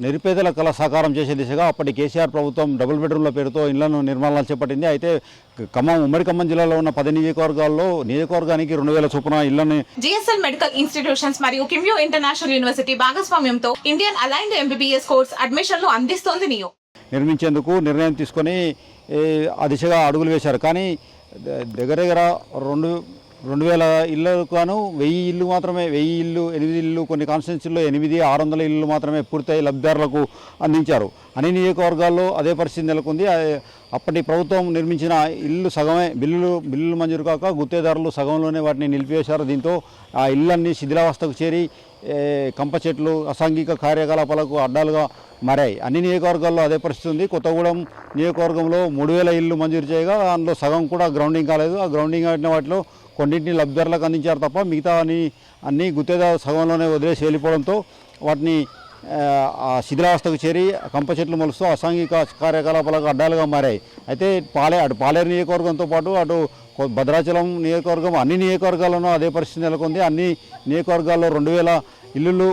నిరుపేదల కళ సాకారం చేసే దిశగా అప్పటి కేసీఆర్ ప్రభుత్వం డబుల్ బెడ్రూమ్ల పేరుతో ఇళ్లను నిర్మాణాలు చేపట్టింది. అయితే ఉమ్మడి ఖమ్మం జిల్లాలో ఉన్న 10 నియోజకవర్గాల్లో నియోజకవర్గానికి 2000 చొప్పున ఇళ్లను జిఎస్ఎల్ మెడికల్ ఇన్స్టిట్యూషన్స్ మరియు కిమ్యూ ఇంటర్నేషనల్ యూనివర్సిటీ భాగస్వామ్యంతో ఇండియన్ అలైన్డ్ ఎంబీబీఎస్ కోర్స్ అడ్మిషన్లు అందిస్తోంది నియో. నిర్మించేందుకు నిర్ణయం తీసుకొని ఆ దిశగా అడుగులు వేశారు. కానీ దగ్గర 2000 ఇళ్లకు గాను 1000 ఇళ్ళు మాత్రమే, 1000 ఇళ్ళు, 8 ఇళ్ళు, కొన్ని కాన్స్టిట్యున్సీల్లో 600 ఇళ్ళు మాత్రమే పూర్తయి లబ్ధిదారులకు అందించారు. అన్ని నియోజకవర్గాల్లో అదే పరిస్థితి నెలకొంది. అప్పటి ప్రభుత్వం నిర్మించిన ఇల్లు సగమే, బిల్లులు మంజూరు కాక గుత్తేదారులు సగంలోనే వాటిని నిలిపివేశారు. దీంతో ఆ ఇళ్ళన్నీ శిథిలావస్థకు చేరి కంప చెట్లు అసాంఘిక కార్యకలాపాలకు అడ్డాలుగా మారాయి. అన్ని నియోజకవర్గాల్లో అదే పరిస్థితి ఉంది. కొత్తగూడెం నియోజకవర్గంలో 3000 ఇళ్ళు మంజూరు చేయగా అందులో సగం కూడా గ్రౌండింగ్ కాలేదు. ఆ గ్రౌండింగ్ అయిన వాటిలో కొన్నింటిని లబ్ధిదారులకు అందించారు తప్ప మిగతా అన్ని గుత్తేదారు సగంలోనే వదిలేసి వెళ్ళిపోవడంతో వాటిని ఆ శిథిలావస్థకు చేరి కంప చెట్లు మొలుస్తూ అసాంఘిక కార్యకలాపాలకు అడ్డాలుగా మారాయి. అయితే పాలేరు నియోజకవర్గంతో పాటు అటు భద్రాచలం నియోజకవర్గం, అన్ని నియోజకవర్గాల్లోనూ అదే పరిస్థితి నెలకొంది. అన్ని నియోజకవర్గాల్లో 2000 ఇల్లులు,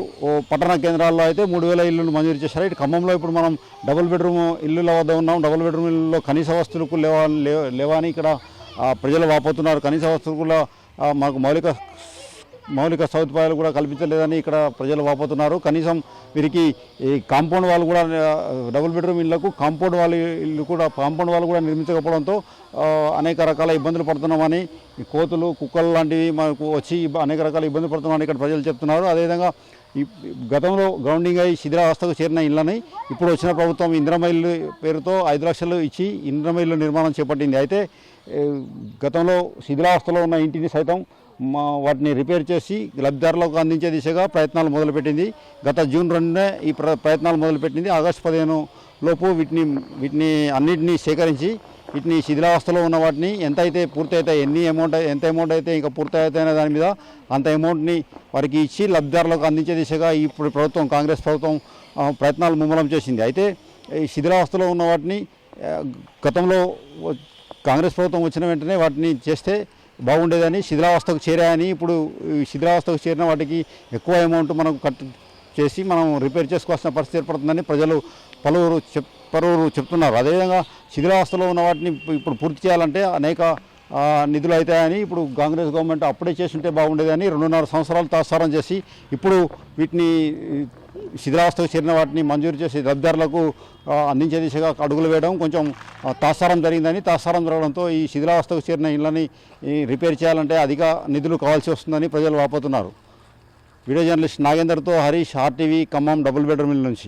పట్టణ కేంద్రాల్లో అయితే 3000 ఇల్లులు మంజూరు చేశారు. ఇటు ఖమ్మంలో ఇప్పుడు మనం డబుల్ బెడ్రూమ్ ఇల్లుల వద్ద ఉన్నాం. డబుల్ బెడ్రూమ్ ఇల్లులో కనీస వస్తువులకు లేవని ఇక్కడ ప్రజలు వాపోతున్నారు. కనీస వస్తువుల మాకు మౌలిక సదుపాయాలు కూడా కల్పించలేదని ఇక్కడ ప్రజలు వాపోతున్నారు. కనీసం వీరికి ఈ కాంపౌండ్ వాళ్ళు కూడా, డబుల్ బెడ్రూమ్ ఇళ్లకు కాంపౌండ్ వాళ్ళు కూడా నిర్మించకపోవడంతో అనేక రకాల ఇబ్బందులు పడుతున్నామని, కోతులు, కుక్కలు లాంటివి మనకు వచ్చి అనేక రకాల ఇబ్బందులు పడుతున్నామని ఇక్కడ ప్రజలు చెప్తున్నారు. అదేవిధంగా గతంలో గ్రౌండింగ్ అయి శిథిలావస్థకు చేరిన ఇళ్లని ఇప్పుడు వచ్చిన ప్రభుత్వం ఇందిరమ్మ ఇల్లు పేరుతో 5 లక్షలు ఇచ్చి ఇందిరమ్మ ఇల్లు నిర్మాణం చేపట్టింది. అయితే గతంలో శిథిలావస్థలో ఉన్న ఇంటిని సైతం వాటిని రిపేర్ చేసి లబ్ధిదారులకు అందించే దిశగా ప్రయత్నాలు మొదలుపెట్టింది. గత జూన్ 2నే ఈ ప్రయత్నాలు మొదలుపెట్టింది. ఆగస్టు 15 లోపు వీటిని అన్నింటినీ సేకరించి వీటిని శిథిలావస్థలో ఉన్న వాటిని ఎంత పూర్తి అవుతాయి, ఎంత అమౌంట్ అయితే ఇంకా పూర్తి అవుతాయనే దాని మీద అంత అమౌంట్ని వారికి ఇచ్చి లబ్ధిదారులకు అందించే దిశగా ఇప్పుడు ప్రభుత్వం, కాంగ్రెస్ ప్రభుత్వం ప్రయత్నాలు ముమ్మరం చేసింది. అయితే ఈ శిథిలావస్థలో ఉన్న వాటిని గతంలో కాంగ్రెస్ ప్రభుత్వం వచ్చిన వెంటనే వాటిని చేస్తే బాగుండేదని, శిథిలావస్థకు చేరాయని, ఇప్పుడు శిథిలావస్థకు చేరిన వాటికి ఎక్కువ అమౌంట్ మనం చేసి మనం రిపేర్ చేసుకోవాల్సిన పరిస్థితి ఏర్పడుతుందని ప్రజలు పలువురు చెప్తున్నారు. అదేవిధంగా శిథిలావస్థలో ఉన్న వాటిని ఇప్పుడు పూర్తి చేయాలంటే అనేక నిధులు అవుతాయని ఇప్పుడు కాంగ్రెస్ గవర్నమెంట్ అప్పుడే చేస్తుంటే బాగుండేదని 2.5 సంవత్సరాలు తాత్సారం చేసి ఇప్పుడు వీటిని శిథిలావస్థకు చేరిన వాటిని మంజూరు చేసి లబ్ధిదారులకు అందించే దిశగా అడుగులు వేయడం కొంచెం తాత్సారం జరిగిందని, తాత్సారం జరగడంతో ఈ శిథిలావస్థకు చేరిన ఇళ్ళని రిపేర్ చేయాలంటే అధిక నిధులు కావాల్సి వస్తుందని ప్రజలు వాపోతున్నారు. వీడియో జర్నలిస్ట్ నాగేందర్తో Harish, RTV Khammam double bedroom ఇళ్ళ నుంచి.